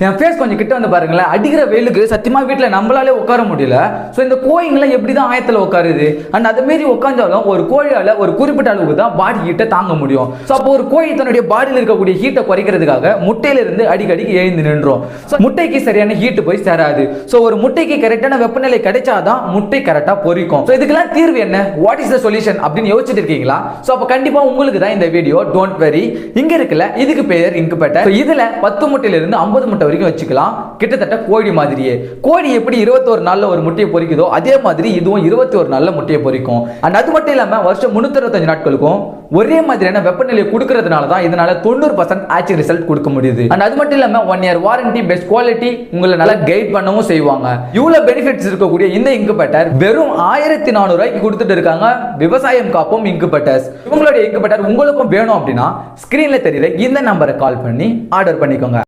என் face கொஞ்சம் கிட்ட வந்து பாருங்களேன். அடிக்கிற வெயிலுக்கு சத்தியமா வீட்டில் நம்மளாலே உட்கார முடியல. ஸோ இந்த கோழிங்களாம் எப்படி தான் ஆயத்தில் உட்காருது? அண்ட் அதை மாரி உட்காந்தாலும் ஒரு கோழியால் ஒரு குறிப்பிட்ட அளவுக்கு தான் பாடி ஹீட்டை தாங்க முடியும். ஸோ அப்போ ஒரு கோழி தன்னுடைய பாடியில் இருக்கக்கூடிய ஹீட்டை குறைக்கிறதுக்காக முட்டையிலிருந்து அடிக்கடிக்கு எழுந்து நின்றோம். ஸோ முட்டைக்கு சரியான ஹீட்டு போய் சேராது. ஸோ ஒரு முட்டைக்கு கரெக்டான வெப்பநிலை கிடைச்சாதான் முட்டை கரெக்டாக பொரிக்கும். ஸோ இதுக்கெல்லாம் தீர்வு என்ன? வாட் இஸ் த சொல்யூஷன் அப்படின்னு யோசிச்சுட்டு இருக்கீங்களா? ஸோ அப்போ கண்டிப்பாக உங்களுக்கு தான் இந்த வீடியோ. டோன்ட் வெரி, இங்க இருக்குல்ல, இதுக்கு பேர் இன்குபேட்டர். இதுல 10 முட்டையிலிருந்து 50 முட்டை வரைக்கும் வச்சுக்கலாம். கிட்டத்தட்ட கோழி மாதிரியே. கோழி எப்படி 21 நாள்ல ஒரு முட்டையை பொரிக்குதோ அதே மாதிரி இதுவும் 21 நாள்ல முட்டையை பொரிக்கும். அண்ட் அது மட்டும் இல்லாம வருஷம் 365 நாட்களுக்கும் ஒரே மாதிரியான வெப்பநிலையை கொடுக்கறதுனால தான் இதனால 90% ஆக்சுவல் ரிசல்ட் கொடுக்க முடியுது. அண்ட் அது மட்டும் இல்லாம 1 இயர் வாரண்டி, பெஸ்ட் குவாலிட்டி, உங்களை நல்லா கைட் பண்ணவும் செய்வாங்க. இவ்வளவு பெனிஃபிட்ஸ் இருக்கக்கூடிய இந்த இன்குபேட்டர் வெறும் 1400 ரூபாய்க்கு கொடுத்துட்டு இருக்காங்க. விவசாயம் காப்போம் இன்குபேட்டர்ஸ். உங்களுடைய இன்குபேட்டர் உங்களுக்கும் வேணும் அப்படின்னா ஸ்கிரீன்ல தெரியுற இந்த நம்பரை கால் பண்ணி ஆர்டர் பண்ணிக்கோங்க.